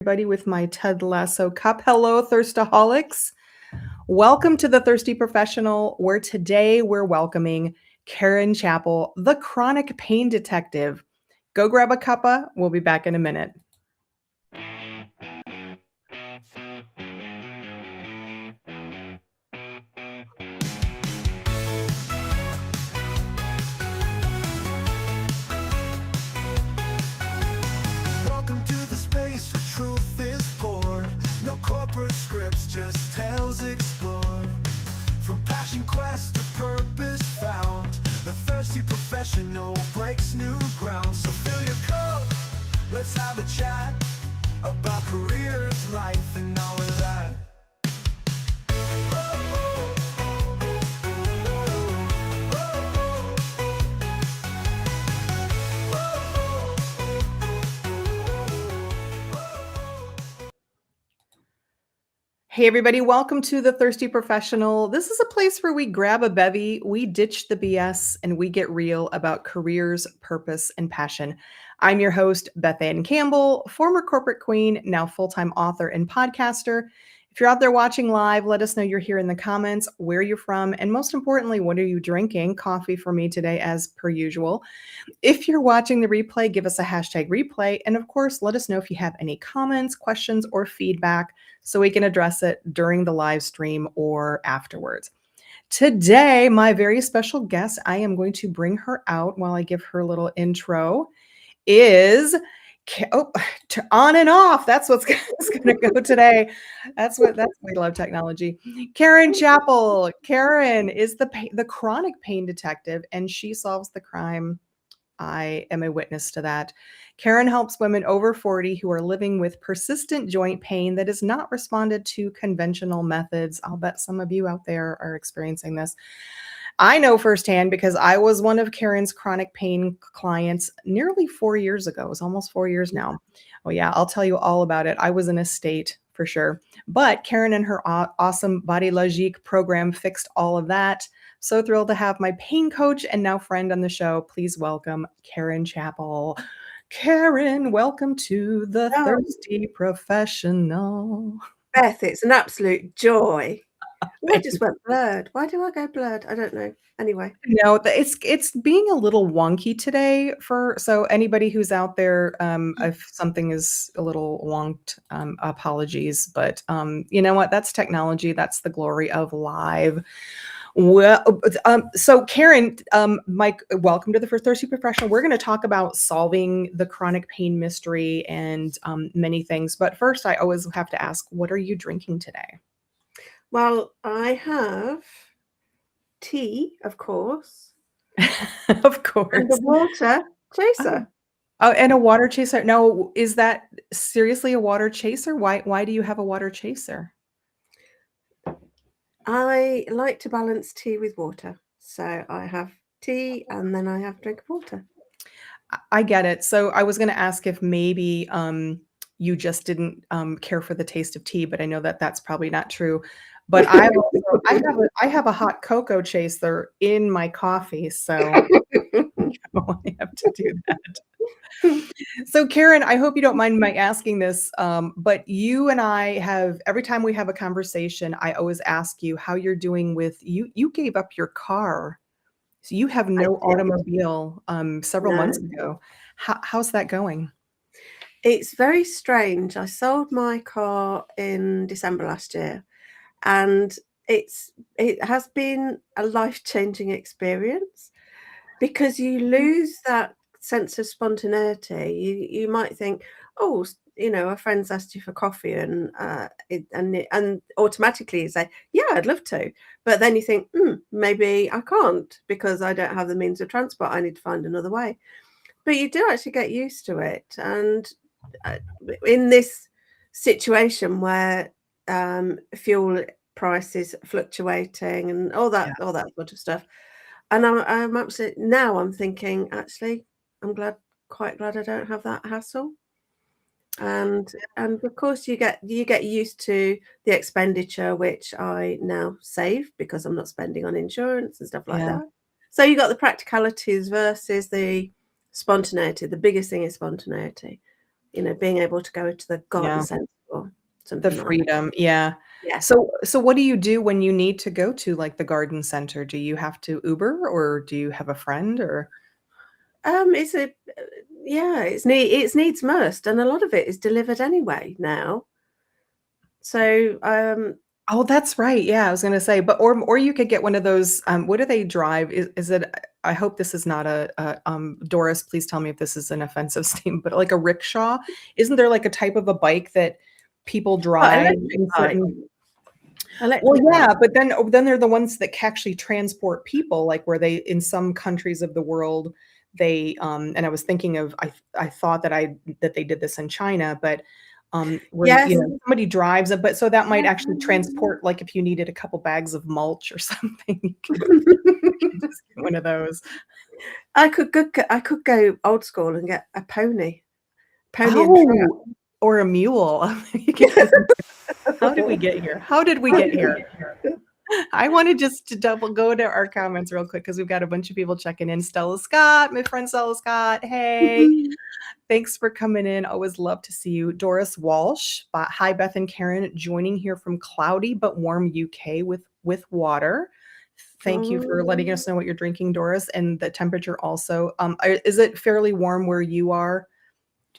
Everybody with my Ted Lasso cup. Hello, Thirstaholics. Welcome to the Thirsty Professional, where today we're welcoming Karen Chappell, the chronic pain detective. Go grab a cuppa. We'll be back in a minute. Welcome to the space where truth is poured. No corporate scripts, just tales explored. From passion quest to purpose found, the thirsty professional breaks new ground. So fill your cup, let's have a chat about careers, life, and all of that. Hey, everybody, welcome to the Thirsty Professional. This is a place where we grab a bevy, we ditch the BS, and we get real about careers, purpose, and passion. I'm your host, Beth Ann Campbell, former corporate queen, now full-time author and podcaster. If you're out there watching live, let us know you're here in the comments, where you're from, and most importantly, what are you drinking? Coffee for me today, as per usual. If you're watching the replay, give us a hashtag replay. And of course, let us know if you have any comments, questions, or feedback so we can address it during the live stream or afterwards. Today, my very special guest, I am going to bring her out while I give her a little intro, is on and off. That's what's going to go today. We love technology. Karen Chappell. Karen is the chronic pain detective, and she solves the crime. I am a witness to that. Karen helps women over 40 who are living with persistent joint pain that has not responded to conventional methods. I'll bet some of you out there are experiencing this. I know firsthand because I was one of Karen's chronic pain clients nearly 4 years ago. It's almost 4 years now. Oh yeah, I'll tell you all about it. I was in a state for sure. But Karen and her awesome Bodylogiq program fixed all of that. So thrilled to have my pain coach and now friend on the show. Please welcome Karen Chappell. Karen, welcome to the Thirsty Professional. Beth, it's an absolute joy. I just went blurred. Why do I go blurred? I don't know. Anyway. No, it's being a little wonky today so anybody who's out there, if something is a little wonked, apologies, but you know what? That's technology. That's the glory of live. Well, so Karen, Mike, welcome to the First Thirsty Professional. We're going to talk about solving the chronic pain mystery and many things. But first, I always have to ask, what are you drinking today? Well, I have tea, of course. Of course. And a water chaser. Oh, and a water chaser. Now, is that seriously a water chaser? Why do you have a water chaser? I like to balance tea with water. So I have tea and then I have a drink of water. I get it. So I was going to ask if maybe you just didn't care for the taste of tea, but I know that that's probably not true. But I have a hot cocoa chaser in my coffee, so I have to do that. So Karen, I hope you don't mind my asking this, but you and I every time we have a conversation, I always ask you how you're doing with you gave up your car. So you have no automobile several months ago. How's that going? It's very strange. I sold my car in December last year, and it has been a life-changing experience because you lose that sense of spontaneity. You might think, oh, a friend's asked you for coffee, and automatically you say, yeah, I'd love to. But then you think, maybe I can't because I don't have the means of transport. I need to find another way. But you do actually get used to it. And in this situation where fuel prices fluctuating and all that sort of stuff, and I'm absolutely, now I'm thinking, actually, I'm quite glad I don't have that hassle. And of course you get used to the expenditure, which I now save because I'm not spending on insurance and stuff like that. So you got the practicalities versus the spontaneity. The biggest thing is spontaneity. being able to go to the garden Yeah. centre or The something like that. freedom, yeah. Yeah. So what do you do when you need to go to, like, the garden center? Do you have to Uber, or do you have a friend, or It's a yeah, it's needs must, and a lot of it is delivered anyway now. So, Oh, that's right, yeah, I was gonna say, but or you could get one of those, what do they drive? Is it I hope this is not Doris, please tell me if this is an offensive statement, but like a rickshaw? Isn't there like a type of a bike that people oh, drive in certain Well, electric bike. yeah, but then they're the ones that actually transport people, like, where they in some countries of the world, they, and I was thinking of I thought that they did this in China, but, where, Yes. somebody drives it, but so that might actually transport, like, if you needed a couple bags of mulch or something, you can just get one of those. I could go old school and get a pony and truck. Oh, or a mule. You could get How did we get here? How did we get here? I wanna just to double go to our comments real quick because 'cause we've got a bunch of people checking in. Stella Scott, my friend Stella Scott, hey, thanks for coming in, always love to see you. Doris Walsh, hi, Beth and Karen, joining here from cloudy but warm UK with water. Thank you for letting Oh, us know what you're drinking, Doris, and the temperature also. Is it fairly warm where you are,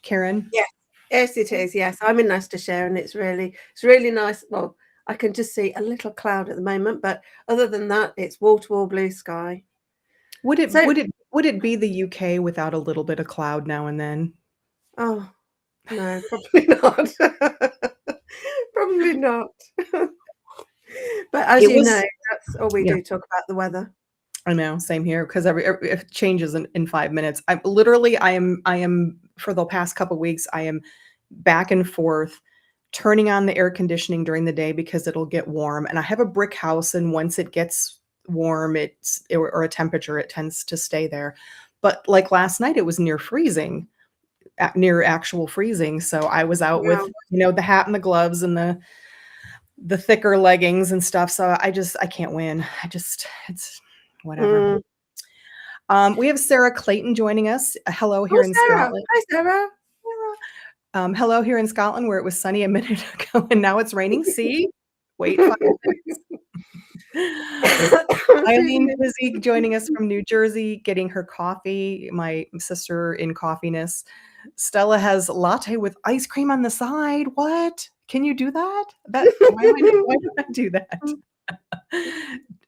Karen? yes. Yes, it is, yes. I'm in Leicestershire, and it's really nice. Well, I can just see a little cloud at the moment, but other than that, it's wall-to-wall blue sky. Would it So would it would it be the UK without a little bit of cloud now and then? oh, no, probably not. Probably not. But as It you know, was that's all we Yeah. do, talk about the weather. I know, same here, 'cause it changes in 5 minutes. I am for the past couple weeks, I am back and forth turning on the air conditioning during the day because it'll get warm, and I have a brick house, and once it gets warm, or a temperature, it tends to stay there. But, like, last night, it was near freezing, near actual freezing, so I was out with, Wow. the hat and the gloves and the thicker leggings and stuff, so I can't win. It's whatever. Mm. We have Sarah Clayton joining us. Hello here Oh, in Sarah. Scotland. Hi, Sarah. Hello here in Scotland where it was sunny a minute ago and now it's raining. See? Wait 5 minutes. Excuse Eileen me. Fizzy joining us from New Jersey, getting her coffee, my sister in coffeeness. Stella has latte with ice cream on the side. What? Can you do that? Why do I do that?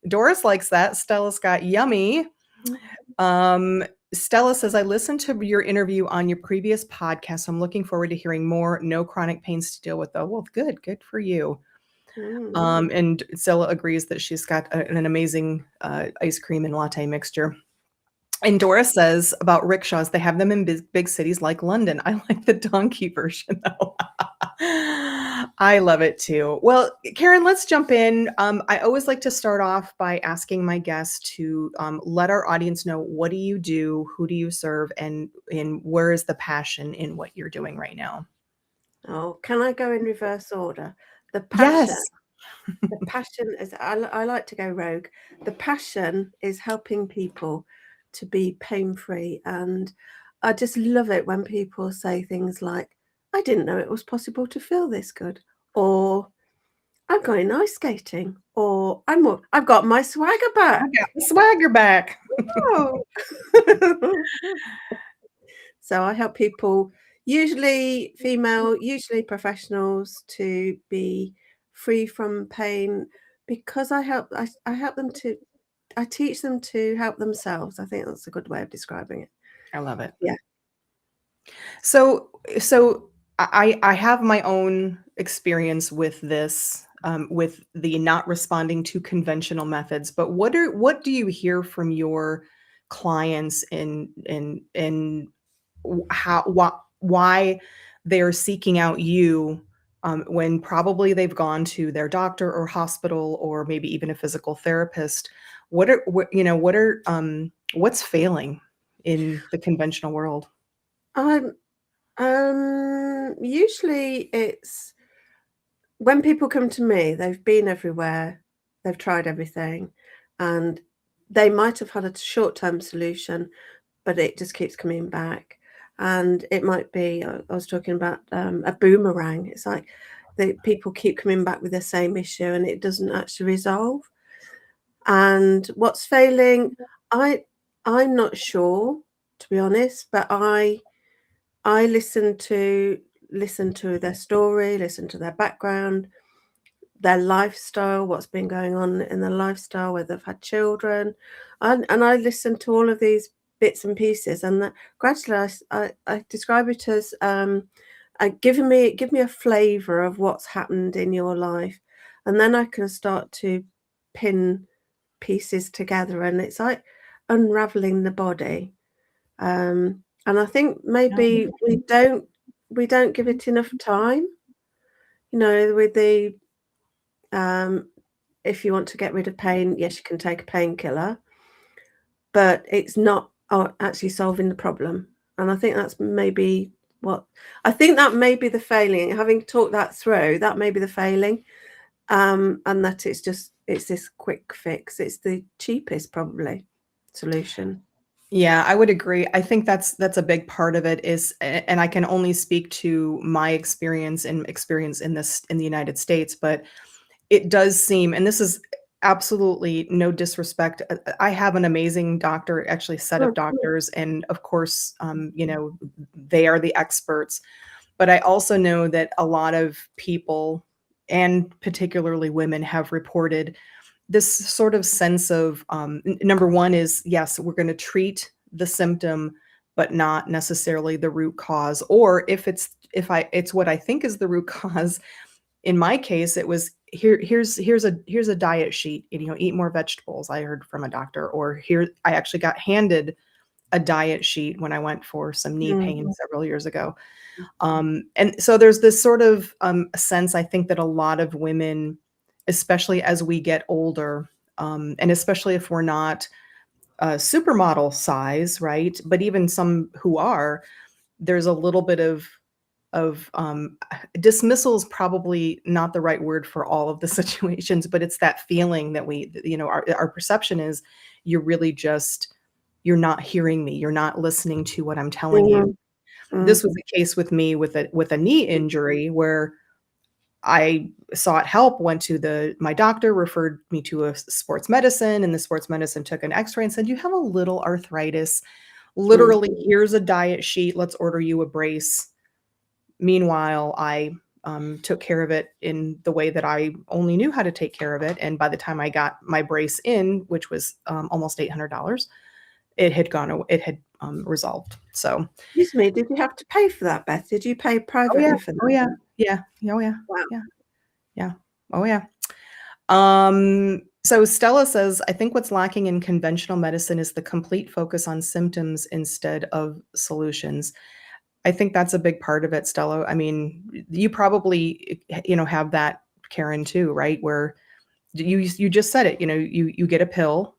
Doris likes that. Stella's got yummy. Um, Stella says, I listened to your interview on your previous podcast. So I'm looking forward to hearing more. No chronic pains to deal with, though. Well, good for you. Mm. And Stella agrees that she's got an amazing ice cream and latte mixture. And Dora says about rickshaws, they have them in big cities like London. I like the donkey version though. I love it too. Well, Karen, let's jump in. I always like to start off by asking my guests to let our audience know, what do you do, who do you serve, and where is the passion in what you're doing right now? Oh, can I go in reverse order? The passion Yes. the passion is I like to go rogue. The passion is helping people to be pain-free, and I just love it when people say things like, "I didn't know it was possible to feel this good," or "I'm going ice skating," or "I've got my swagger I back." got the swagger back. Oh. So I help people, usually female, usually professionals, to be free from pain because I help them to I teach them to help themselves. I think that's a good way of describing it. I love it. Yeah. So I have my own experience with this, with the not responding to conventional methods, but what do you hear from your clients in why they're seeking out you, when probably they've gone to their doctor or hospital or maybe even a physical therapist? What's failing in the conventional world? Um, Usually it's when people come to me, they've been everywhere, they've tried everything, and they might have had a short-term solution, but it just keeps coming back. And it might be, I was talking about a boomerang. It's like people keep coming back with the same issue and it doesn't actually resolve. And what's failing, I'm not sure, to be honest, but I listen to their story, listen to their background, their lifestyle, what's been going on in their lifestyle, whether they've had children, and I listen to all of these bits and pieces, and that gradually I describe it as give me a flavour of what's happened in your life, and then I can start to pin pieces together, and it's like unraveling the body. And I think maybe we don't give it enough time. You know, with the if you want to get rid of pain, yes, you can take a painkiller, but it's not actually solving the problem. And I think that's maybe that may be the failing. Having talked that through, that may be the failing, and that it's this quick fix. It's the cheapest probably solution. Yeah, I would agree. I think that's a big part of it is, and I can only speak to my experience in the United States, but it does seem, and this is absolutely no disrespect. I have an amazing doctor, actually set of Mm, doctors, and of course, they are the experts. But I also know that a lot of people, and particularly women, have reported this sort of sense of number one is, yes, we're going to treat the symptom but not necessarily the root cause, or it's what I think is the root cause. In my case, it was here's a diet sheet, eat more vegetables, I heard from a doctor, or here I actually got handed a diet sheet when I went for some knee pain mm, several years ago. And so there's this sort of sense, I think, that a lot of women, especially as we get older, and especially if we're not supermodel size, right? But even some who are, there's a little bit of dismissal is probably not the right word for all of the situations, but it's that feeling that our perception is you're not hearing me, you're not listening to what I'm telling you. mm, This mm. was the case with me with a knee injury where I sought help, went to my doctor, referred me to a sports medicine, and the sports medicine took an x-ray and said, "You have a little arthritis. Mm. Literally, here's a diet sheet. Let's order you a brace." Meanwhile, I took care of it in the way that I only knew how to take care of it, and by the time I got my brace in, which was almost $800, it had resolved. So, Excuse me, did you have to pay for that, Beth? Did you pay oh yeah, privately for oh that? yeah, yeah, oh yeah, Wow. yeah, yeah, oh yeah. So Stella says, I think what's lacking in conventional medicine is the complete focus on symptoms instead of solutions. I think that's a big part of it, Stella. I mean, you probably, have that, Karen, too, right? Where you just said it, you get a pill,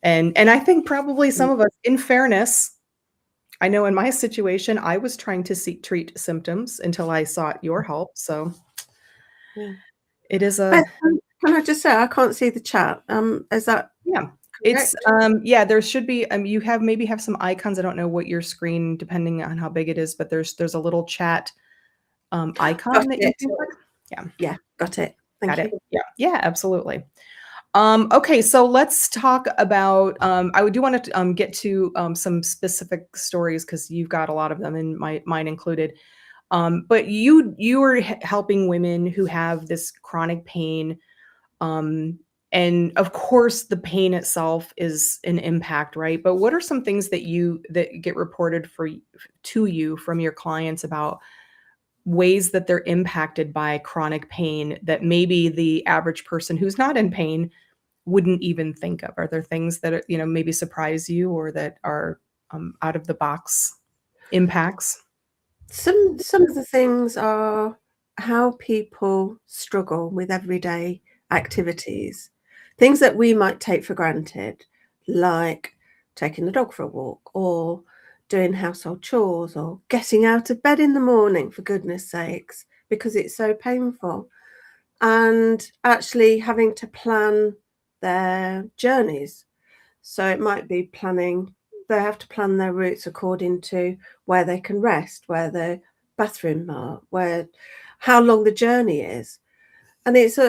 and I think probably some Mm, of us, in fairness, I know in my situation, I was trying to treat symptoms until I sought your help. So yeah. it is Beth, a can I just say I can't see the chat. Is that yeah. It's correct? yeah, there should be you maybe have some icons. I don't know what your screen, depending on how big it is, but there's a little chat Got icon that you it. can click. Yeah, Yeah, got it. got Thank it. you. Yeah, yeah, absolutely. Okay, so let's talk about I do want to get to some specific stories because you've got a lot of them, and mine included. But you are helping women who have this chronic pain. Um, and of course, the pain itself is an impact, right? But what are some things that get reported to you from your clients about ways that they're impacted by chronic pain that maybe the average person who's not in pain wouldn't even think of? Are there things that maybe surprise you or that are out of the box impacts? Some of the things are how people struggle with everyday activities, things that we might take for granted, like taking the dog for a walk or doing household chores or getting out of bed in the morning, for goodness sakes, because it's so painful. And actually having to plan their journeys. So it might be planning they have to plan their routes according to where they can rest, where the bathroom are, how long the journey is. And there's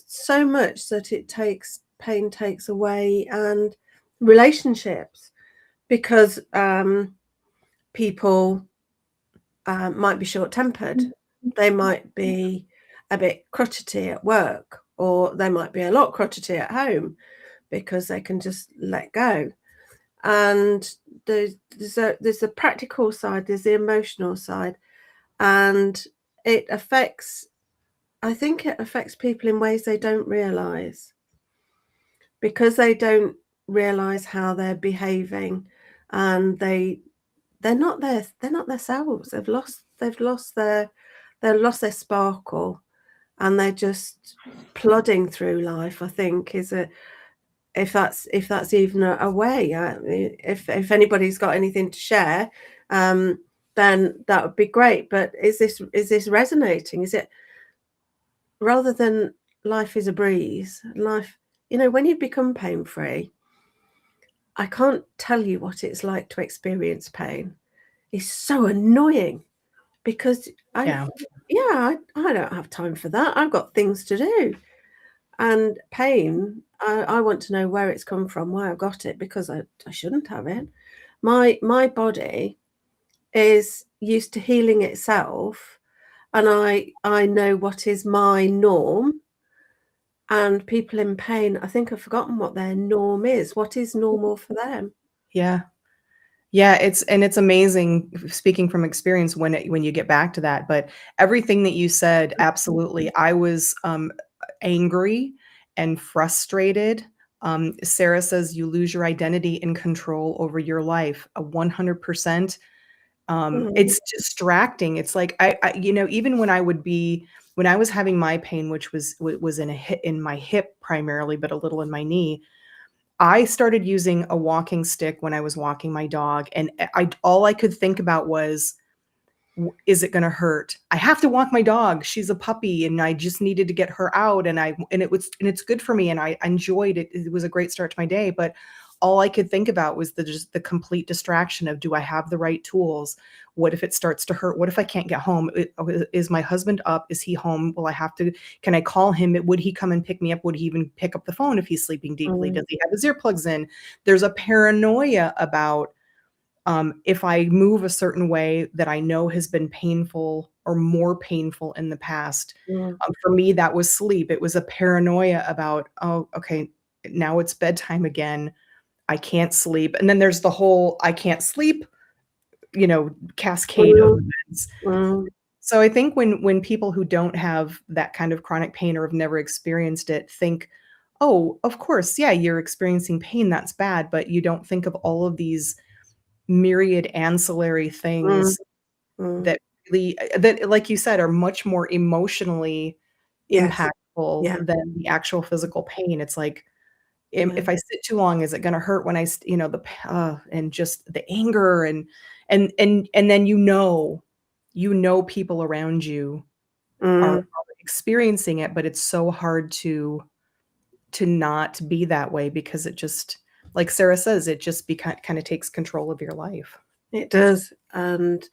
so much that pain takes away, and relationships, because people might be short-tempered. They might be a bit crotchety at work, or they might be a lot crotchety at home because they can just let go. And there's the practical side, there's the emotional side, and I think it affects people in ways they don't realize, because they don't realize how they're behaving, and they're not themselves. They've lost their sparkle, and they're just plodding through life. I think if that's even a way. If anybody's got anything to share, then that would be great. But is this resonating? Is it, rather than life is a breeze, life, when you become pain-free, I can't tell you what it's like to experience pain. It's so annoying, because I don't have time for that. I've got things to do. And pain, I want to know where it's come from, why I've got it, because I shouldn't have it. My body is used to healing itself, and I know what is my norm. And people in pain, I think, have forgotten what their norm is. What is normal for them? Yeah. Yeah, it's amazing, speaking from experience, when you get back to that, but everything that you said, absolutely. I was, angry and frustrated. Sarah says you lose your identity and control over your life, 100%. Mm, It's distracting. It's like even when I was having my pain, which was in my hip primarily, but a little in my knee, I started using a walking stick when I was walking my dog, and all I could think about was, is it gonna hurt? I have to walk my dog. She's a puppy, and I just needed to get her out, and it's good for me, and I enjoyed it. It was a great start to my day, but all I could think about was just the complete distraction of, do I have the right tools? What if it starts to hurt? What if I can't get home? Is my husband up? Is he home? Will I have to Can I call him? Would he come and pick me up? Would he even pick up the phone if he's sleeping deeply? mm, Does he have his earplugs in? There's a paranoia about, if I move a certain way that I know has been painful or more painful in the past. mm, For me, that was sleep. It was a paranoia about, oh, okay, now it's bedtime again. I can't sleep. And then there's the whole I can't sleep, cascade of mm, events. mm, So I think when people who don't have that kind of chronic pain or have never experienced it think, oh, of course, yeah, you're experiencing pain, that's bad, but you don't think of all of these myriad ancillary mm, things mm. that that, like you said, are much more emotionally Yes. impactful Yeah. than the actual physical pain. It's like, Yeah. if I sit too long, is it gonna hurt when and just the anger, and then people around you are Mm, experiencing it, but it's so hard to not be that way, because it just, like Sarah says, it just kinda takes control of your life. it does. And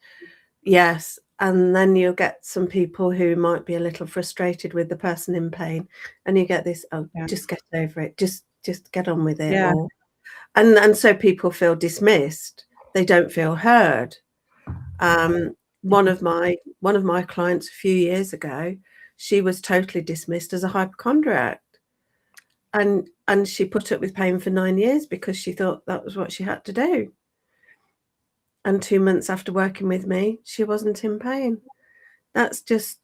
yes, and then you'll get some people who might be a little frustrated with the person in pain, and you get this, "Oh, Yeah. just get over it. Just get on with it," Yeah. or and so people feel dismissed. They don't feel heard. Mhm. One of my clients a few years ago, she was totally dismissed as a hypochondriac, and she put up with pain for 9 years because she thought that was what she had to do. And 2 months after working with me, she wasn't in pain. That's just,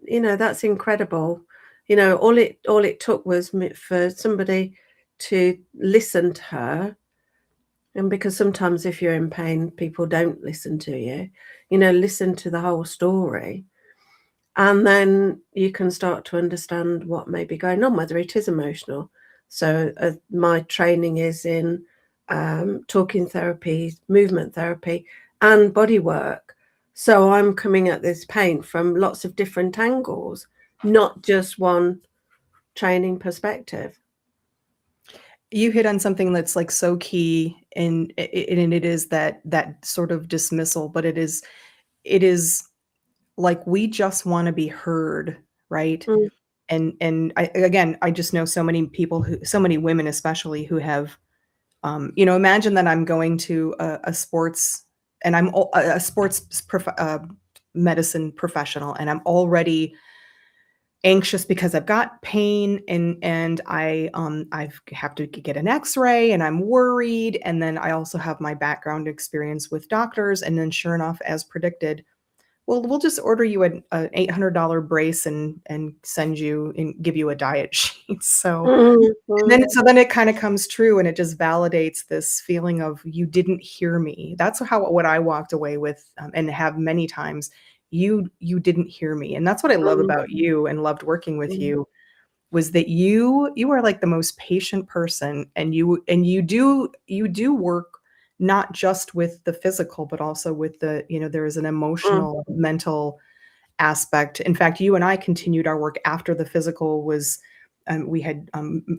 that's incredible. All it took was for somebody to listen to her, and because sometimes if you're in pain, people don't listen to you. Listen to the whole story, and then you can start to understand what may be going on, whether it is emotional. So, my training is in talking therapy, movement therapy, and body work. So I'm coming at this pain from lots of different angles, not just one training perspective. You hit on something that's, like, so key, and it is that sort of dismissal, but it is like, we just wanna be heard, right? Mm, And I just know so many people who so many women especially who have, imagine that I'm going to a sports and I'm a sports medicine professional, and I'm already anxious because I've got pain and I have to get an X-ray and I'm worried, and then I also have my background experience with doctors, and then sure enough, as predicted, well, we'll just order you an $800 brace and send you and give you a diet sheet. So mm, and then mm, so then it kinda comes true, and it just validates this feeling of, "You didn't hear me." That's how what I walked away with, and have many times. You didn't hear me, and that's what I love mm, about you and loved working with mm, you, was that you are, like, the most patient person, and you do work not just with the physical, but also with there is an mm, emotional, mental aspect. In fact, you and I continued our work after the physical was, we had,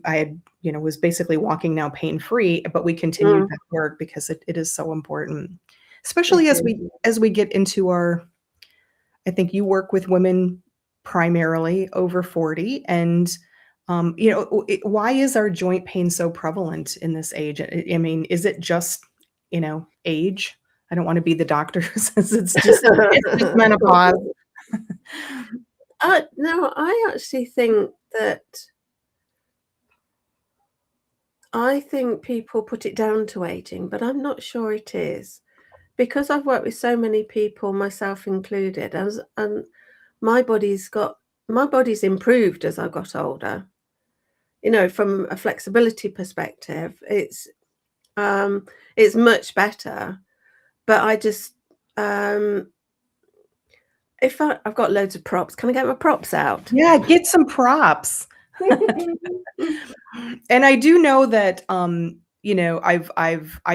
I had, was basically walking now pain-free, but we continued mm. that work because it is so important, It especially as is. we get into our I think you work with women primarily over 40, and, why is our joint pain so prevalent in this age? I mean, is it just, age? I don't wanna be the doctor who says it's just menopause. No, I actually think that I think people put it down to aging, but I'm not sure it is. Because I've worked with so many people, myself included, and my body's improved as I got older. From a flexibility perspective, it's much better. But I just if I've got loads of props, can I get my props out? Yeah, get some props. And I do know that, I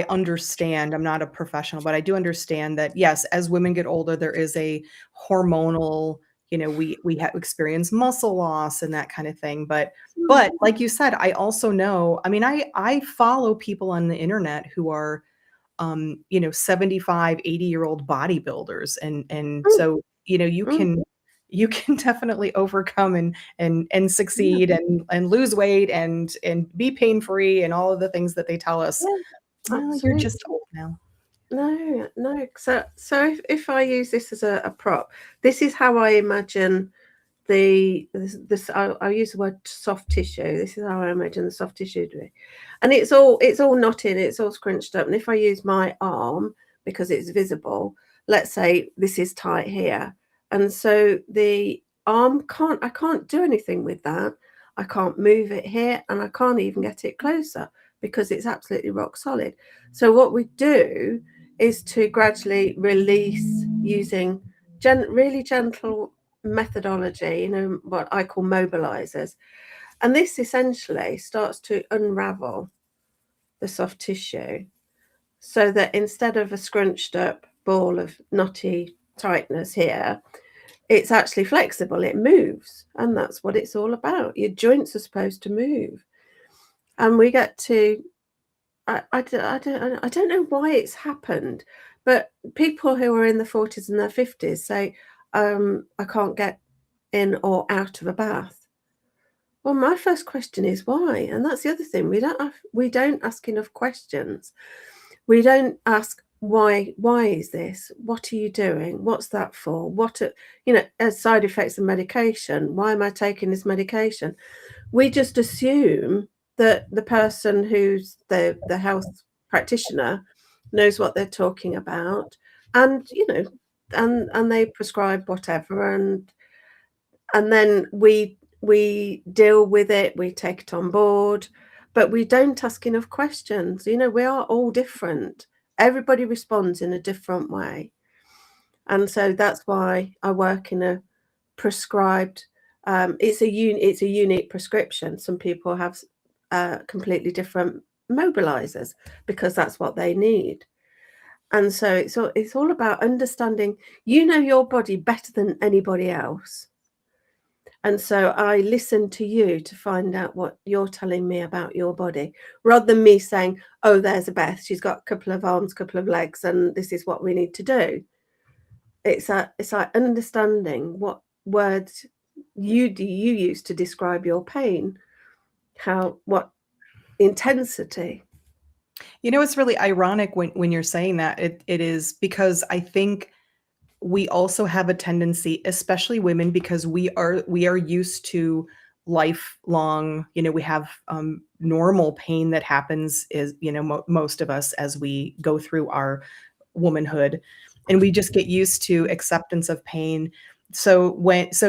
understand, I'm not a professional, but I do understand that, yes, as women get older, there is a hormonal, we have experienced muscle loss and that kind of thing, but like you said, I also know, I mean, I follow people on the internet who are, 75, 80-year-old bodybuilders, and Mm, so, mm, you can definitely overcome and yeah, succeed and lose weight and be pain free and all of the things that they tell us. yeah, Well, you're absolutely. just old now. No, no. So if I use this as a prop, this is how I imagine I'll use the word soft tissue. This is how I imagine the soft tissue to be. And it's all knotted, it's all scrunched up. And if I use my arm, because it's visible, let's say this is tight here. And so the arm I can't do anything with that. I can't move it here, and I can't even get it closer because it's absolutely rock solid. So what we do is to gradually release using really gentle methodology, what I call mobilizers. And this essentially starts to unravel the soft tissue so that instead of a scrunched up ball of knotty tightness here, it's actually flexible, it moves. And that's what it's all about. Your joints are supposed to move. And we get to, I don't know why it's happened, but people who are in the 40s and their 50s say, I can't get in or out of a bath. Well, my first question is why, and that's the other thing. We don't ask enough questions. We don't ask why. Why is this? What are you doing? What's that for? As side effects of medication. Why am I taking this medication? We just assume that the person who's the health practitioner knows what they're talking about, and and they prescribe whatever, and then we deal with it, we take it on board, but we don't ask enough questions. We are all different. Everybody responds in a different way. And so that's why I work in a prescribed, it's a unique prescription. Some people have completely different mobilizers because that's what they need. And so it's all about understanding, your body better than anybody else. And so I listen to you to find out what you're telling me about your body, rather than me saying, oh, there's a Beth, she's got a couple of arms, a couple of legs, and this is what we need to do. It's like understanding what words you use to describe your pain, what intensity. It's really ironic when you're saying that. It is because I think we also have a tendency, especially women, because we are used to lifelong, we have normal pain that happens is, most of us as we go through our womanhood, and we just get used to acceptance of pain. So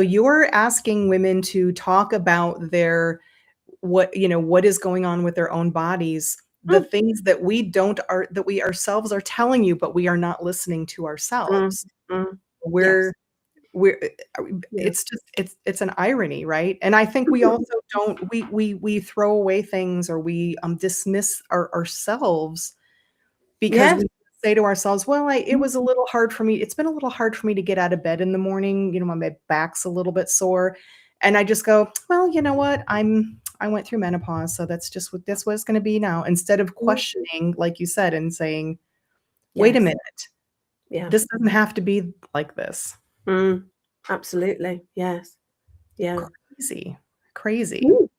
you're asking women to talk about what is going on with their own bodies, the Mm, things that we ourselves are telling you, but we are not listening to mm, ourselves. mm. We're Yes. we're Yeah. it's just it's an irony, right? And I think we also don't we throw away things, or we dismiss ourselves, because Yes. we say to ourselves, well, it's been a little hard for me to get out of bed in the morning, my back's a little bit sore, and I just go, well, you know what, I went through menopause, so that's what it's going to be now, instead of Mm, questioning, like you said, and saying, wait a yes. minute, Yeah. this doesn't have to be like this. Mm, absolutely. Yes. Yeah. Crazy, crazy. Mm,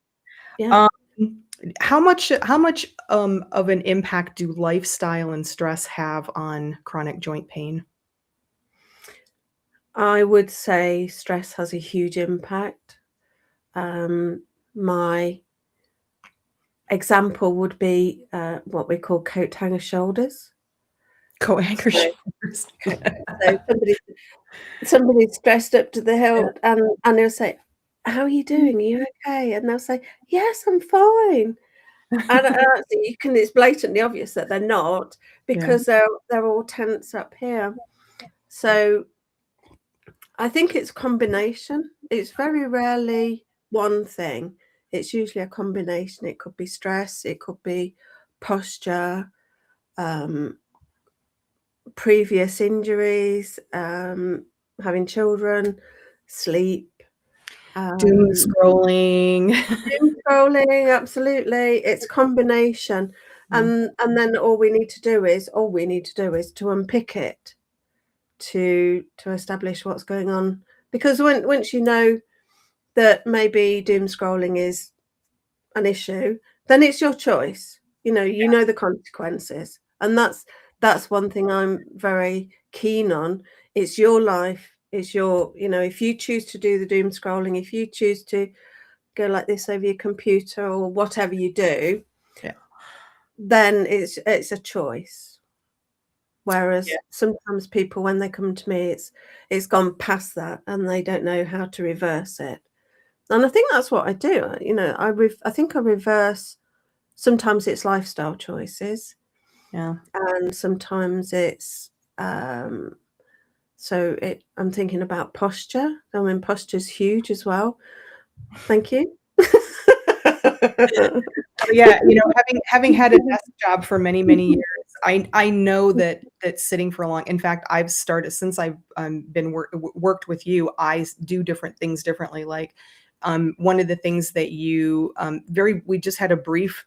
yeah. Um, how much of an impact do lifestyle and stress have on chronic joint pain? I would say stress has a huge impact. My example would be what we call coat hanger shoulders. Go anchor So, shoulders. so somebody's stressed up to the Yeah, hilt, and they'll say, "How are you doing? Are you okay?" And they'll say, "Yes, I'm fine." And actually, it's blatantly obvious that they're not, yeah, because they're all tense up here. So I think it's combination. It's very rarely one thing. It's usually a combination. It could be stress, it could be posture, um, previous injuries, having children, sleep, doom um, scrolling. doom scrolling. Absolutely, it's combination, Yeah, and then all we need to do is to unpick it, to establish what's going on. Because once you know that maybe doom scrolling is an issue, then it's your choice. You know the consequences, and that's one thing I'm very keen on. It's your life. It's your, if you choose to do the doom scrolling, if you choose to go like this over your computer or whatever you do, yeah, then it's a choice. yeah, Whereas sometimes people, when they come to me, it's gone past that and they don't know how to reverse it. And I think that's what I do. I think I reverse. Sometimes it's lifestyle choices, yeah. and sometimes it's I'm thinking about posture. I mean, posture's huge as well. Thank you. Oh, yeah, having had a desk job for many, many years, I know that sitting for a long in fact, I've started since I've, been worked with you, do different things differently, like, one of the things that very we just had a brief,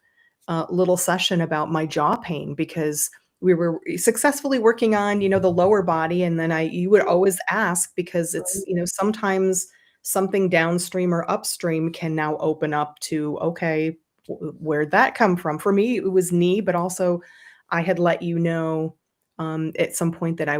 little session about my jaw pain, because we were successfully working on, the lower body, and then you would always ask, because it's, sometimes something downstream or upstream can now open up to, okay, where'd that come from? For me, it was knee, but also I had let you know at some point that I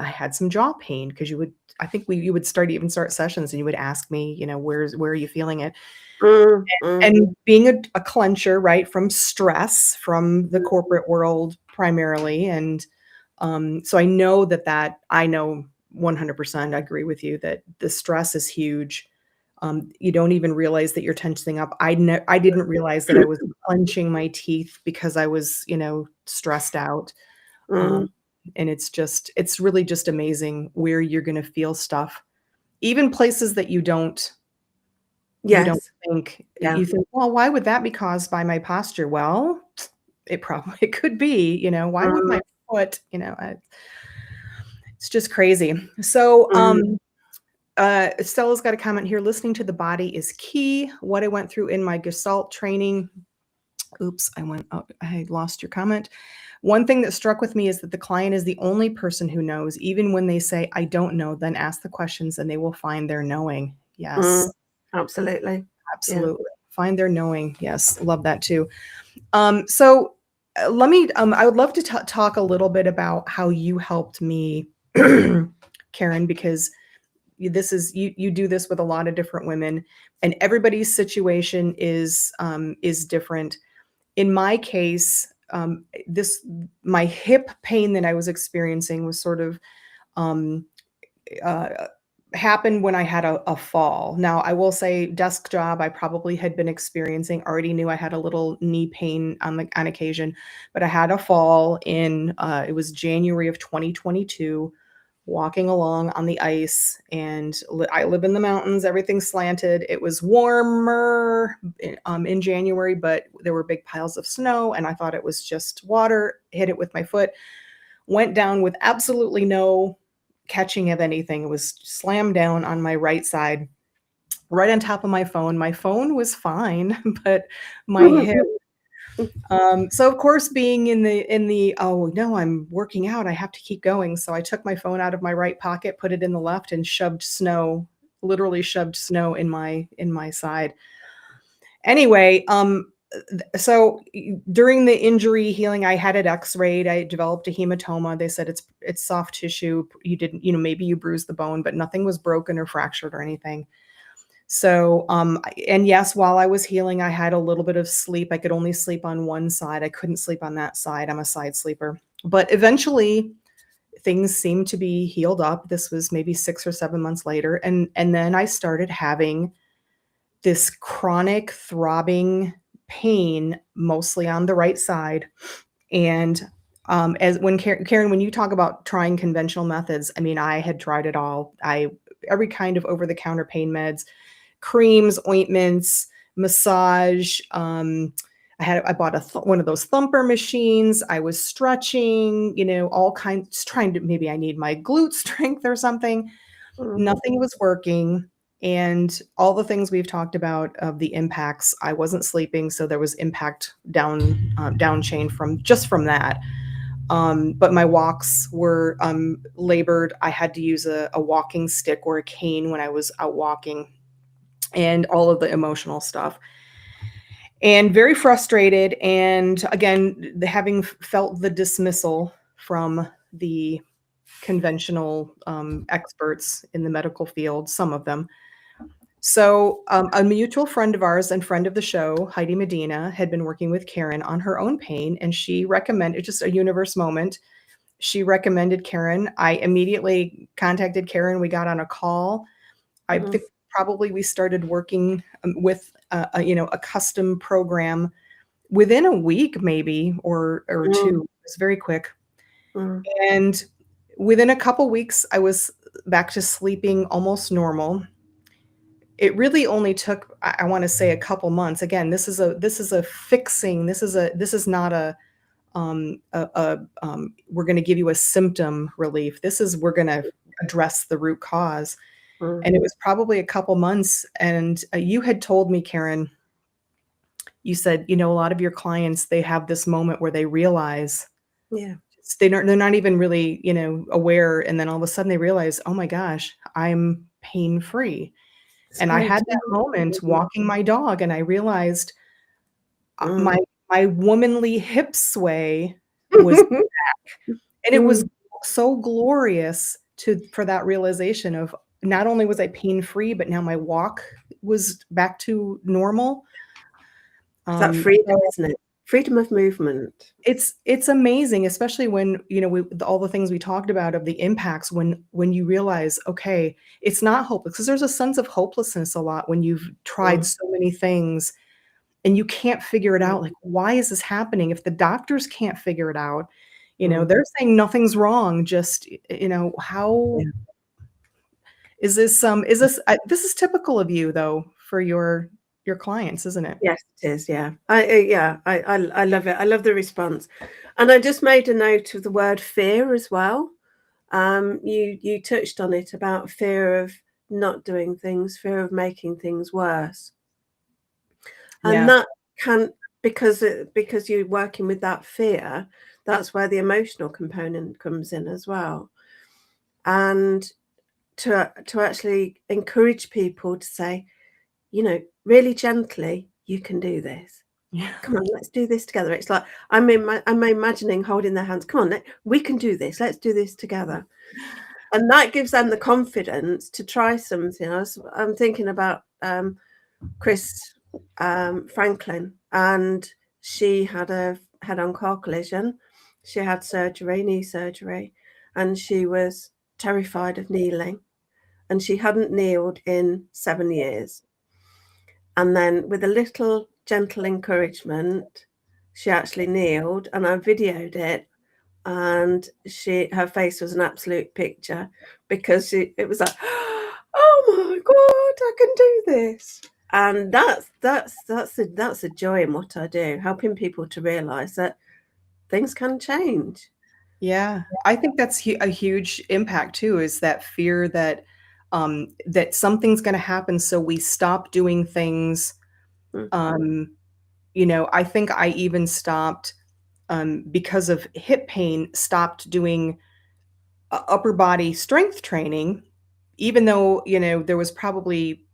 had some jaw pain, because I think you would start sessions, and you would ask me, where are you feeling it? Mm, mm, And being a clencher, right, from stress, from the corporate world primarily, and so I know 100%, I agree with you that the stress is huge. You don't even realize that you're tensing up. I didn't realize that I was clenching my teeth because I was, stressed out. Um, mm. and it's really just amazing where you're gonna feel stuff. Even places that you don't Yes. think. Yeah. You think, "Well, why would that be caused by my posture?" Well, it could be, why would Mm, my foot, it's just crazy. So, mm. Stella's got a comment here. Listening to the body is key. What I went through in my Gestalt training. Oops, I lost your comment. One thing that struck with me is that the client is the only person who knows, even when they say, I don't know, then ask the questions and they will find their knowing. Yes, Absolutely. Yeah. absolutely. Find their knowing. Yes, love that too. So let me, I would love to talk a little bit about how you helped me, Karen, because you do this with a lot of different women, and everybody's situation is different. In my case, this my hip pain that I was experiencing was sort of um, uh, happened when I had a fall. Now, I will say, desk job, I probably had been experiencing. Already knew I had a little knee pain on occasion, but I had a fall in it was January of 2022. Walking along on the ice, and I live in the mountains. Everything's slanted. It was warmer in January, but there were big piles of snow, and I thought it was just water. Hit it with my foot, went down with absolutely no catching of anything. It was slammed down on my right side, right on top of my phone. My phone was fine, but my hip. So of course, being in the oh no, I'm working out, I have to keep going. So I took my phone out of my right pocket, put it in the left, and shoved snow, literally shoved snow in my side. Anyway, so during the injury healing, I had it X-rayed. I developed a hematoma. They said it's soft tissue. You didn't, maybe you bruised the bone, but nothing was broken or fractured or anything. So, and yes, while I was healing, I had a little bit of sleep. I could only sleep on one side. I couldn't sleep on that side. I'm a side sleeper. But eventually, things seemed to be healed up. This was maybe 6 or 7 months later, and then I started having this chronic throbbing pain, mostly on the right side. And as when Karen, when you talk about trying conventional methods, I mean, I had tried it all. Every kind of over-the-counter pain meds, creams, ointments, massage. I bought one of those thumper machines. I was stretching, all kinds, trying to, maybe I need my glute strength or something. Nothing was working. And all the things we've talked about of the impacts, I wasn't sleeping, so there was impact down chain from that. But my walks were labored. I had to use a walking stick or a cane when I was out walking, and all of the emotional stuff. And very frustrated. And again, having felt the dismissal from the conventional experts in the medical field, some of them. So, a mutual friend of ours and friend of the show, Heidi Medina, had been working with Karen on her own pain, and she recommended, just a universe moment, she recommended Karen. I immediately contacted Karen. We got on a call. I think probably we started working with a custom program within a week, maybe, or two. It was very quick. And within a couple weeks, I was back to sleeping almost normal. It really only took, I want to say, a couple months. Again, this is a fixing. This is not we're going to give you a symptom relief. We're going to address the root cause. And it was probably a couple months. And you had told me, Karen, you said, a lot of your clients, they have this moment where they realize, Yeah. they're not even really, aware. And then all of a sudden they realize, oh my gosh, I'm pain-free. And I had that moment walking my dog, and I realized my womanly hip sway was back. And it was so glorious for that realization of, not only was I pain-free, but now my walk was back to normal. It's that freedom, isn't it? Freedom of movement. It's amazing, especially when, all the things we talked about of the impacts, when you realize, okay, it's not hopeless, because there's a sense of hopelessness a lot when you've tried so many things and you can't figure it out. Like, why is this happening? If the doctors can't figure it out, they're saying nothing's wrong. Just, how is this, this is typical of you though, for your clients, isn't it? Yes, it is. Yeah. I love it. I love the response. And I just made a note of the word fear as well. You touched on it, about fear of not doing things, fear of making things worse. And Yeah. that can, because you're working with that fear, that's where the emotional component comes in as well. And to actually encourage people to say, really gently, you can do this. Yeah. Come on, let's do this together. It's like I'm imagining holding their hands. Come on, we can do this. Let's do this together. And that gives them the confidence to try something. I'm thinking about Chris Franklin, and she had a head-on car collision. She had surgery, knee surgery, and she was terrified of kneeling. And she hadn't kneeled in 7 years. And then, with a little gentle encouragement, she actually kneeled, and I videoed it. And her face was an absolute picture, because it was like, oh my god, I can do this. And that's a joy in what I do, helping people to realize that things can change. Yeah, I think that's a huge impact too, is that fear that that something's going to happen, so we stop doing things. Mm, Um, I think I even stopped because of hip pain, stopped doing upper body strength training, even though there was probably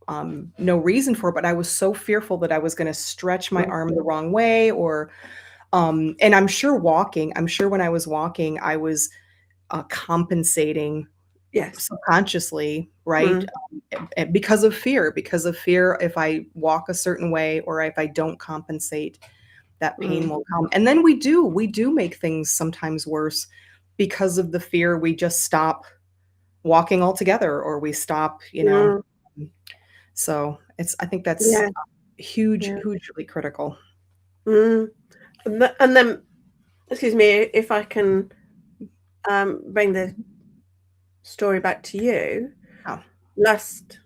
no reason for it, but I was so fearful that I was going to stretch my mm. arm the wrong way, or and I'm sure when I was walking, I was compensating Yes. subconsciously, right? Mm, Because of fear, if I walk a certain way or if I don't compensate, that pain mm, will come. And then we do make things sometimes worse because of the fear. We just stop walking altogether, or we stop. mm. So I think that's Yeah, huge, yeah. hugely critical. Mm. And then, excuse me, if I can bring the story back to you. Oh, Last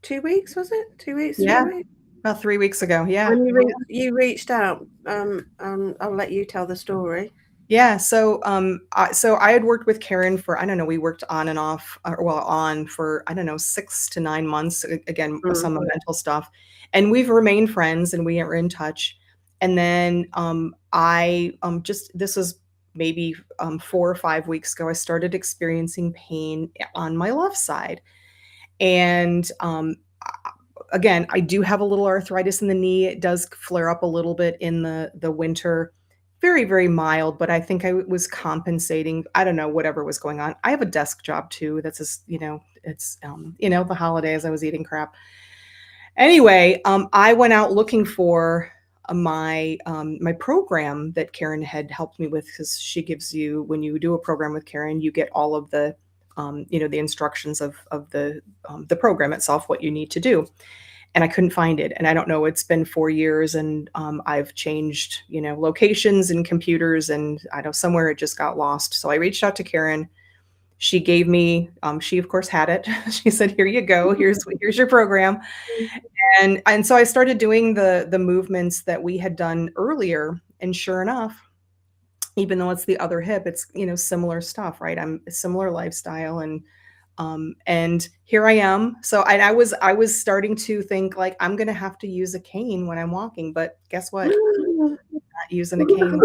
2 weeks, was it? 2 weeks, yeah, 3 weeks? about 3 weeks ago. Yeah. When you reached out, I'll let you tell the story. Yeah, so I had worked with Karen for, I don't know, we worked on and off, well, on for, I don't know, 6 to 9 months. Again, Mm, some mental stuff, and we've remained friends, and we are in touch. And then I just this was maybe 4 or 5 weeks ago. I started experiencing pain on my left side, and again, I do have a little arthritis in the knee. It does flare up a little bit in the winter. Very, very mild, but I think I was compensating. I don't know, whatever was going on. I have a desk job too. That's just, it's the holidays, I was eating crap. Anyway, I went out looking for my program that Karen had helped me with, because she gives you, when you do a program with Karen, you get all of the instructions of the program itself, what you need to do. And I couldn't find it. And I don't know, it's been 4 years, and I've changed, locations and computers, and I know somewhere it just got lost. So I reached out to Karen. She gave me, she of course had it. She said, "Here you go. Here's your program." And so I started doing the movements that we had done earlier. And sure enough, even though it's the other hip, it's similar stuff, right? I'm a similar lifestyle, and here I am. So I was starting to think, like, I'm gonna have to use a cane when I'm walking, but guess what? mm. Not using a cane.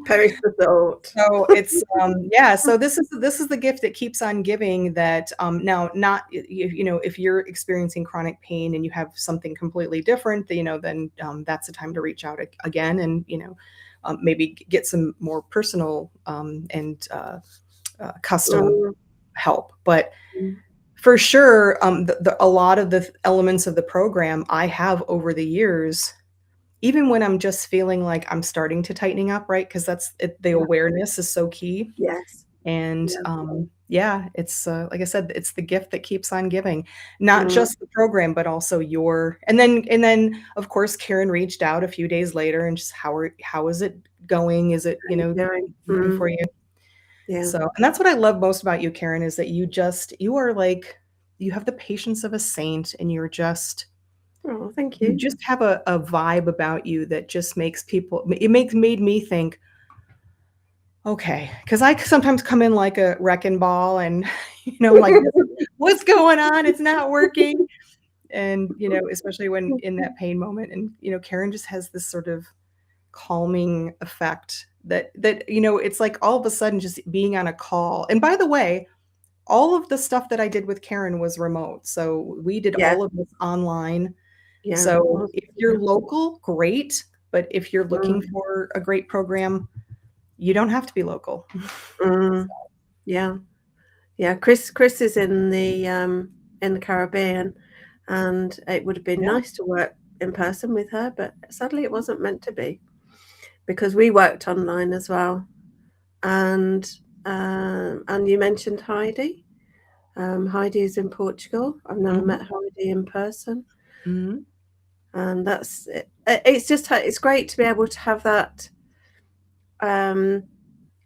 Perish the thought. So it's yeah. So this is the gift that keeps on giving. That now, not if you're experiencing chronic pain and you have something completely different, then that's the time to reach out again, and maybe get some more personal and custom Mm, help. But mm. for sure, a lot of the elements of the program I have over the years, even when I'm just feeling like I'm starting to tightening up, right? Because that's it, the Yeah. awareness is so key. Yes. And Yeah. yeah, it's like I said, it's the gift that keeps on giving. Not Mm. just the program, but also your. And then of course Karen reached out a few days later, and just how is it going? Is it How you doing? working for you? Yeah. So, and that's what I love most about you, Karen, is that you are like, you have the patience of a saint, and Oh, thank you you. just have a vibe about you that just makes people, it made me think, Okay, because I sometimes come in like a wrecking ball and, I'm like, "What's going on? It's not working." And, especially when in that pain moment and, Karen just has this sort of calming effect that it's like all of a sudden just being on a call. And by the way, all of the stuff that I did with Karen was remote. So we did Yeah, all of this online. yeah, So awesome, if you're yeah. local, great. But if you're looking Mm, for a great program, you don't have to be local. mm, yeah, yeah. Chris is in the Caribbean, and it would have been Yeah. nice to work in person with her, but sadly it wasn't meant to be because we worked online as well. And you mentioned Heidi. Heidi is in Portugal. I've never Mhm. met Heidi in person, Mhm. and that's it. It's just it's great to be able to have that um,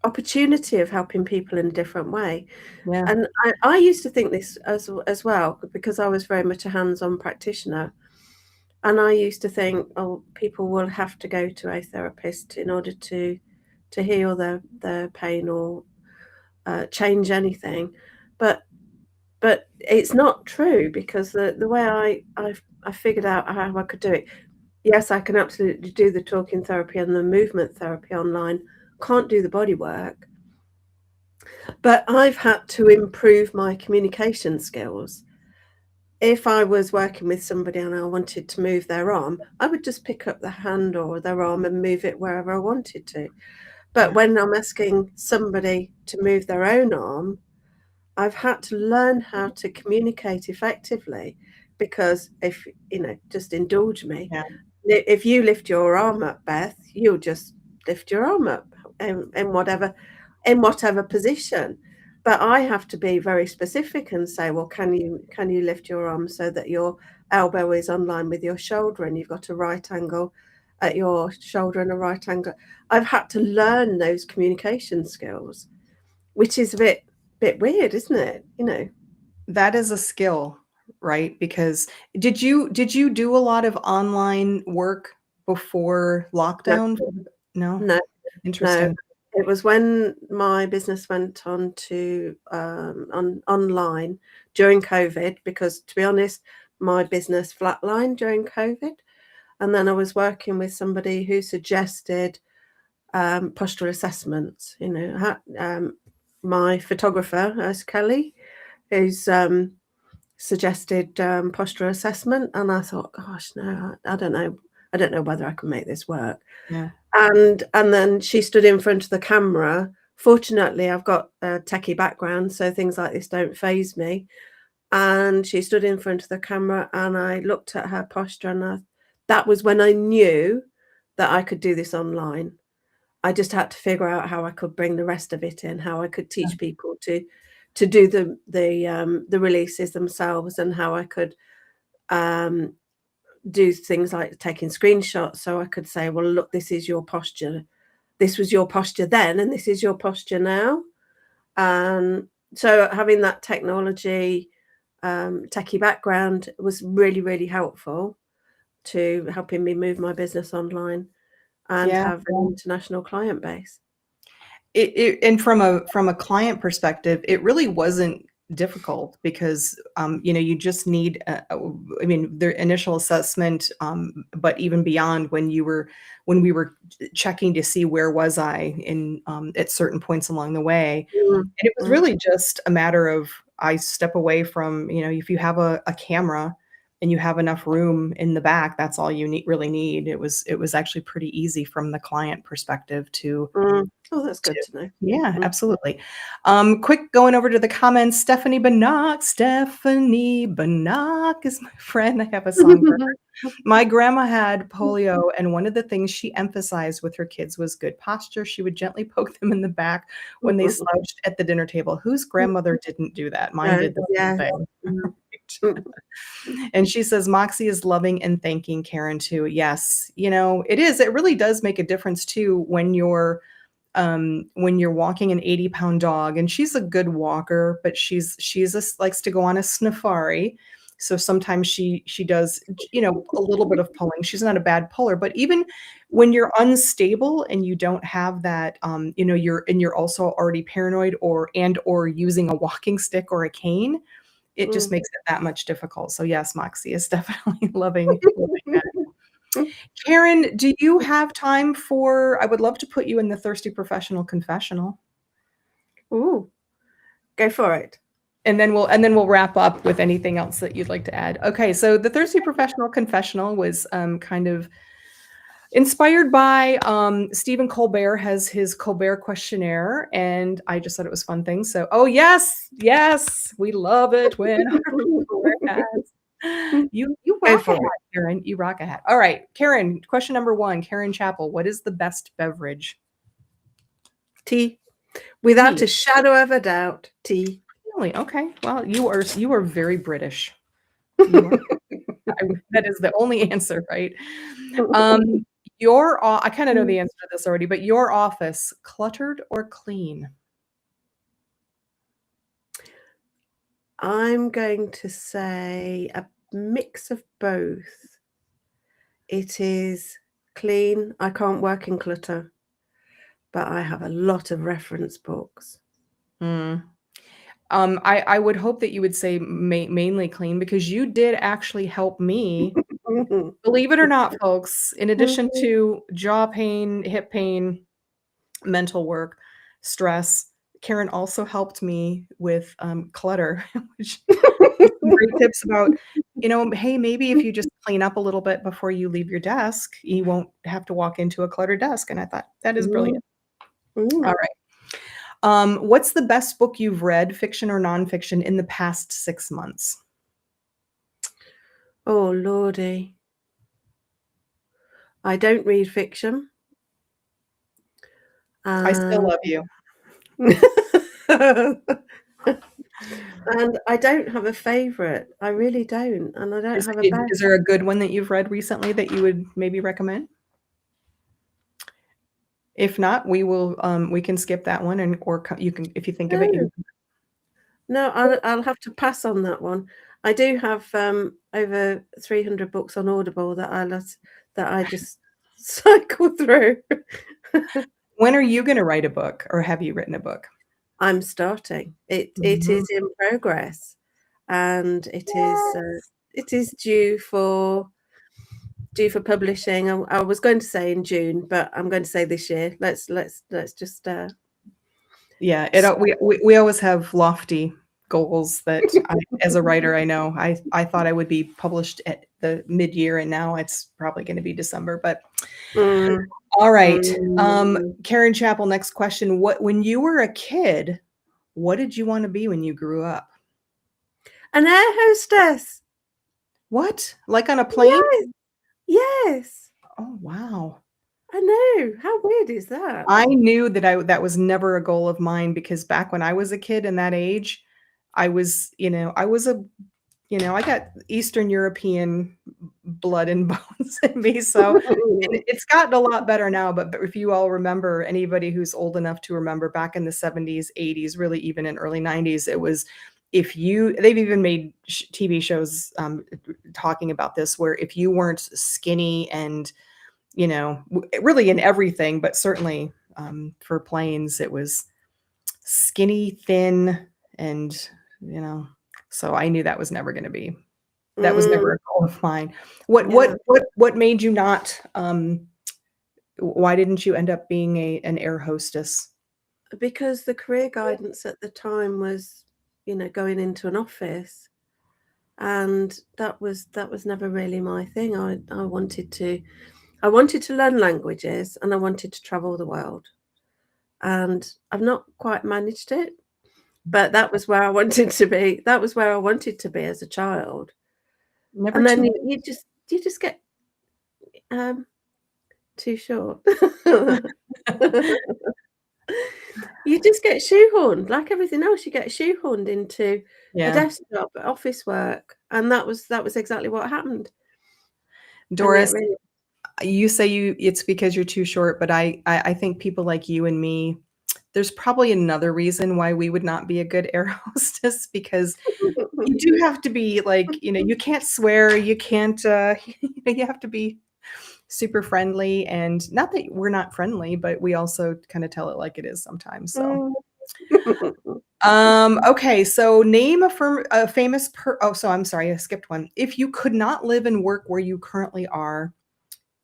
opportunity of helping people in a different way. Yeah. And I used to think this as well because I was very much a hands-on practitioner, and I used to think, oh, people will have to go to a therapist in order to heal their pain or change anything, but it's not true because the way I figured out how I could do it. Yes, I can absolutely do the talking therapy and the movement therapy online. Can't do the body work, but I've had to improve my communication skills. If I was working with somebody and I wanted to move their arm, I would just pick up the hand or their arm and move it wherever I wanted to. But Yeah. when I'm asking somebody to move their own arm, I've had to learn how to communicate effectively because if just indulge me. Yeah. If you lift your arm up, Beth, you'll just lift your arm up in whatever position. But I have to be very specific and say, well, can you lift your arm so that your elbow is on line with your shoulder and you've got a right angle at your shoulder and a right angle. I've had to learn those communication skills, which is a bit weird, isn't it? That is a skill, right? Because did you do a lot of online work before No, lockdown? No? no, no. Interesting. It was when my business went on to online during COVID, because to be honest, my business flatlined during COVID. And then I was working with somebody who suggested postural assessments. My photographer, Kelly, who's suggested postural assessment, and I thought, gosh, no, I don't know. I don't know whether I can make this work. Yeah. And then she stood in front of the camera. Fortunately, I've got a techie background, so things like this don't faze me. And she stood in front of the camera, and I looked at her posture, and that was when I knew that I could do this online. I just had to figure out how I could bring the rest of it in, how I could teach people to do the releases themselves, and how I could um, do things like taking screenshots, so I could say, well, look, this is your posture. This was your posture then, and this is your posture now. So having that techie background was really, really helpful to helping me move my business online and Yeah. have an international client base. And from a client perspective, it really wasn't difficult because, you just need, I mean, their initial assessment, but even beyond when we were checking to see where was I in, at certain points along the way. Mm, And it was mm, really just a matter of I step away from, if you have a camera and you have enough room in the back, that's all you really need. It was actually pretty easy from the client perspective to mm. Oh, that's good to to know. yeah, Mm. absolutely. Quick going over to the comments, Stephanie Bannock is my friend. I have a song for her. My grandma had polio, and one of the things she emphasized with her kids was good posture. She would gently poke them in the back when they slouched at the dinner table. Whose grandmother didn't do that? Mine did the same Yeah. thing. Mm, mm, And she says, Moxie is loving and thanking Karen too. Yes, it is. It really does make a difference too when you're walking an 80-pound dog, and she's a good walker, but she's likes to go on a safari. So sometimes she does, a little bit of pulling. She's not a bad puller, but even when you're unstable and you don't have that, you're also already paranoid or using a walking stick or a cane, it just Mm. makes it that much difficult. So yes, Moxie is definitely loving that. Karen, do you have time for I would love to put you in the thirsty professional confessional. Ooh, go for it. And then we'll wrap up with anything else that you'd like to add. Okay, so the thirsty professional confessional was kind of inspired by Stephen Colbert has his Colbert questionnaire, and I just thought it was a fun thing. So, oh yes, yes, we love it when our people wear hats. You Go rock a for hat, it. Karen. You rock a hat. All right, Karen. Question number one. Karen Chappell. What is the best beverage? Tea. Without Tea. a shadow of a doubt, tea. Really? Okay. Well, you are very British. You are. That is the only answer, right? Um, I kind of know the answer to this already, but your office, cluttered or clean? I'm going to say a mix of both. It is clean. I can't work in clutter, but I have a lot of reference books. Hmm. I would hope that you would say mainly clean because you did actually help me. Believe it or not, folks, in addition to jaw pain, hip pain, mental work, stress, Karen also helped me with clutter, which some great tips about, hey, maybe if you just clean up a little bit before you leave your desk, you won't have to walk into a cluttered desk. And I thought that is brilliant. All right. What's the best book you've read, fiction or nonfiction, in the past 6 months? Oh, Lordy. I don't read fiction. I still love you. And I don't have a favorite. I really don't. And I don't Is, have a is best. is there a good one that you've read recently that you would maybe recommend? If not, we can skip that one you can, if you think of it, No, no, I'll have to pass on that one. I do have over 300 books on Audible that I just cycle through. When are you gonna write a book, or have you written a book? I'm starting. It Mhm. is in progress, and Yes. it is due for publishing. I was going to say in June, but I'm going to say this year. Let's just Yeah, we always have lofty goals that as a writer, I know. I thought I would be published at the mid-year, and now it's probably gonna be December, but mm, all right. mm. Karen Chappell, next question. When you were a kid, what did you wanna be when you grew up? An air hostess. What? Like on a plane? Yes, yes. Oh, wow. I know. How weird is that? I knew that was never a goal of mine because back when I was a kid in that age, I was I got Eastern European blood and bones in me, so and it's gotten a lot better now, but if you all remember, anybody who's old enough to remember back in the '70s, '80s, really even in early '90s, it was they've even made TV shows talking about this, where if you weren't skinny and really in everything, but certainly for planes, it was skinny, thin, and you know. So I knew that was never going to be. That was Mm, never a goal of mine. What what yeah, what what made you not? Why didn't you end up being an air hostess? because the career guidance at the time was, going into an office, and that was never really my thing. I wanted to learn languages, and I wanted to travel the world, and I've not quite managed it, but that was where I wanted to be. That was where I wanted to be as a child. Never And then too you just get too short. You just get shoehorned, like everything else, you get shoehorned into a Yeah. desk job, office work, and that was exactly what happened. And it Doris, really you say it's because you're too short, but I think people like you and me, there's probably another reason why we would not be a good air hostess because You do have to be like, you can't swear, you can't, you have to be super friendly, and not that we're not friendly, but we also kinda tell it like it is sometimes, so. Mm. Okay, so name a famous oh, so I'm sorry, I skipped one. If you could not live and work where you currently are,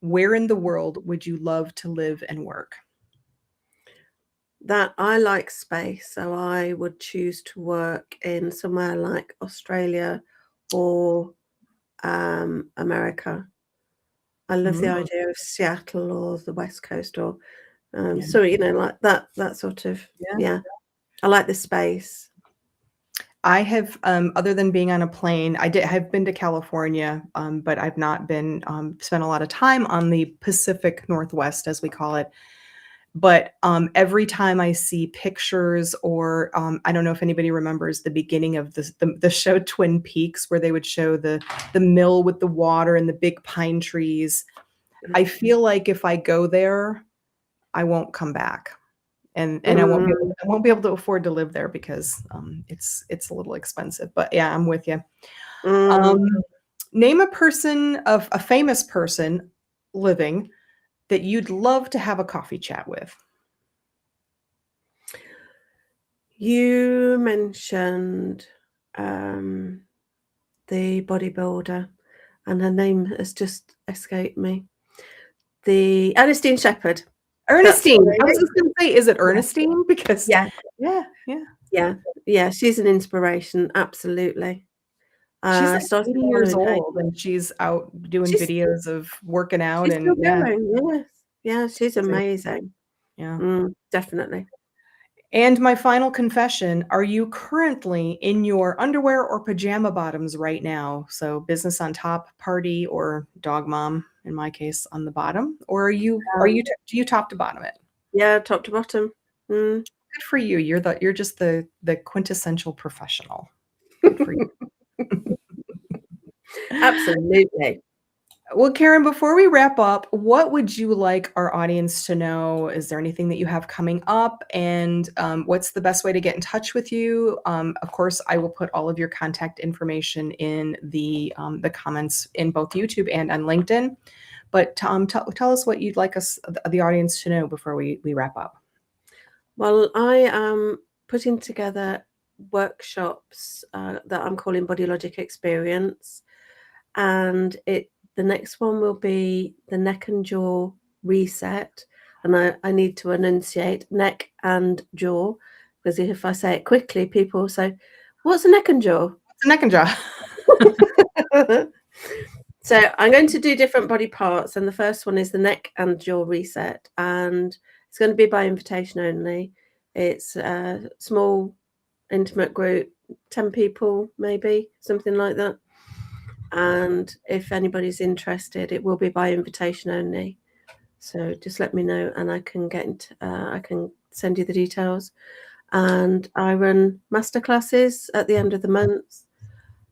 where in the world would you love to live and work? That I like space, so I would choose to work in somewhere like Australia or, America. I love the Mm, idea of Seattle or the West Coast or, yeah, so, like that sort of yeah. yeah. I like the space. I have, other than being on a plane, have been to California, but I've not been, spent a lot of time on the Pacific Northwest, as we call it. But, every time I see pictures or, I don't know if anybody remembers the beginning of the show Twin Peaks, where they would show the mill with the water and the big pine trees. I feel like if I go there, I won't come back, and Mm, I won't be able to afford to live there because, it's a little expensive, but yeah, I'm with you. mm. Um, name a famous person living that you'd love to have a coffee chat with. You mentioned, um, the bodybuilder, and her name has just escaped me. The Ernestine Shepherd. That's the Ernestine, I was lady. just gonna say, is it Yeah, Ernestine? Because yeah, yeah, yeah. yeah, yeah, she's an inspiration, absolutely. She's I like started 80 years following her. old, and she's out doing She's videos of working out she's still and yeah, going, yes. Yeah, she's so amazing. yeah. Definitely. And my final confession, are you currently in your underwear or pajama bottoms right now? So business on top, party, or dog mom, in my case, on the bottom? Or do you top to bottom it? Yeah, top to bottom. Mm. Good for you. You're just the quintessential professional. Good for you. Absolutely. Well, Karen, before we wrap up, what would you like our audience to know? Is there anything that you have coming up? And what's the best way to get in touch with you? Of course, I will put all of your contact information in the comments in both YouTube and on LinkedIn. But tell us what you'd like the audience to know before we wrap up. Well, I am putting together workshops, that I'm calling Bodylogiq Experience, and the next one will be the neck and jaw reset, and I need to enunciate neck and jaw, because if I say it quickly, people will say, "What's a neck and jaw?" It's a neck and jaw. So I'm going to do different body parts, and the first one is the neck and jaw reset, and it's going to be by invitation only. It's a small, intimate group, 10 people, maybe something like that. And if anybody's interested, it will be by invitation only. So just let me know, and I can I can send you the details. And I run masterclasses at the end of the month,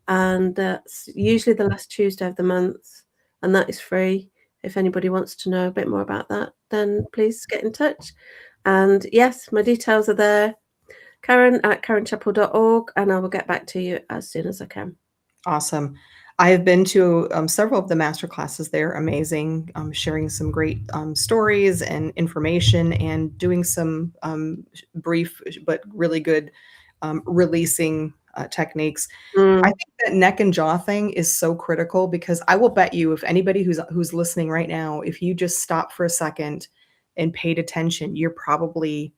and that's usually the last Tuesday of the month, and that is free. If anybody wants to know a bit more about that, then please get in touch. And yes, my details are there, Karen at karenchappell.org, and I will get back to you as soon as I can. Awesome. I have been to several of the master classes. They're amazing, sharing some great stories and information and doing some brief but really good releasing techniques. I Mm, think that neck and jaw thing is so critical because I will bet you if anybody who's listening right now, if you just stop for a second and paid attention, you're probably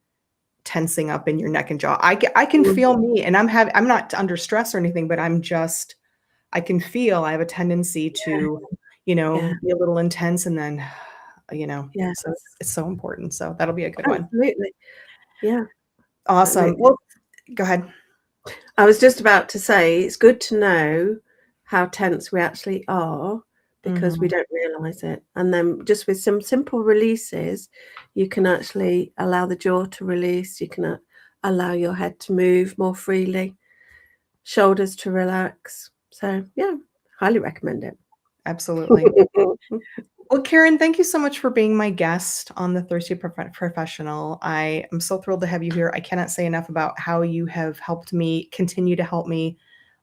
tensing up in your neck and jaw. I can mm, feel me, and I'm not under stress or anything, but I can feel I have a tendency to, yeah, be a little intense and then, yes, so it's so important. So that'll be a good one. absolutely. Yeah, Awesome. absolutely. Well, go ahead. I was just about to say it's good to know how tense we actually are because we Mhm. don't realize it. And then just with some simple releases, you can actually allow the jaw to release, you can allow your head to move more freely, shoulders to relax. So, yeah, highly recommend it. Absolutely. Well, Karen, thank you so much for being my guest on the Thirsty Professional. I am so thrilled to have you here. I cannot say enough about how you have helped me, continue to help me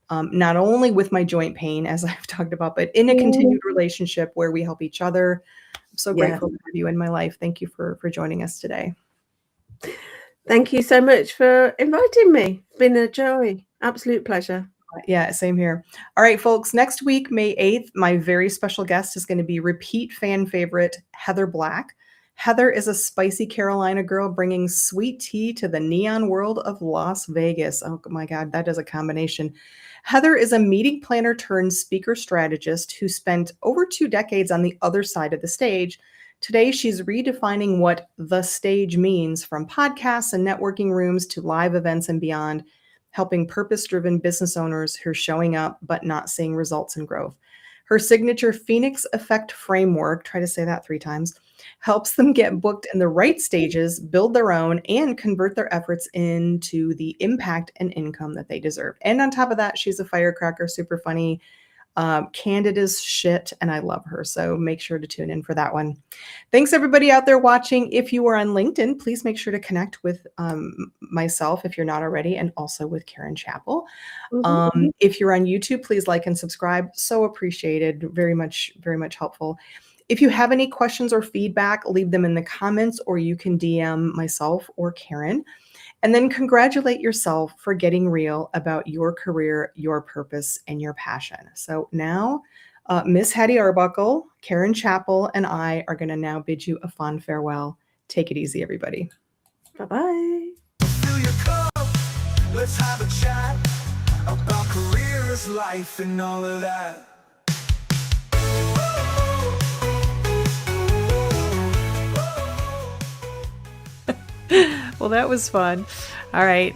not only with my joint pain, as I've talked about, but in a continued relationship where we help each other. I'm so Yeah. grateful to have you in my life. Thank you for joining us today. Thank you so much for inviting me. It's been a joy. Absolute pleasure. Yeah, same here. All right, folks, next week, May 8th, my very special guest is going to be repeat fan favorite Heather Black. Heather is a spicy Carolina girl bringing sweet tea to the neon world of Las Vegas. Oh my God, that is a combination. Heather is a meeting planner turned speaker strategist who spent over 2 decades on the other side of the stage. Today, she's redefining what the stage means, from podcasts and networking rooms to live events and beyond, helping purpose-driven business owners who are showing up but not seeing results and growth. Her signature Phoenix Effect framework, try to say that 3 times, helps them get booked in the right stages, build their own, and convert their efforts into the impact and income that they deserve. And on top of that, she's a firecracker, super funny, candid as shit, and I love her. So make sure to tune in for that one. Thanks everybody out there watching. If you are on LinkedIn, please make sure to connect with myself if you're not already, and also with Karen Chappell. If you're on YouTube, please like and subscribe. So appreciated. Very much helpful. If you have any questions or feedback, leave them in the comments, or you can DM myself or Karen. And then congratulate yourself for getting real about your career, your purpose, and your passion. So now, Miss Hattie Arbuckle, Karen Chappell, and I are going to now bid you a fond farewell. Take it easy, everybody. Bye-bye. Fill your cup, let's have a chat about careers, life, and all of that. Well, that was fun. All right.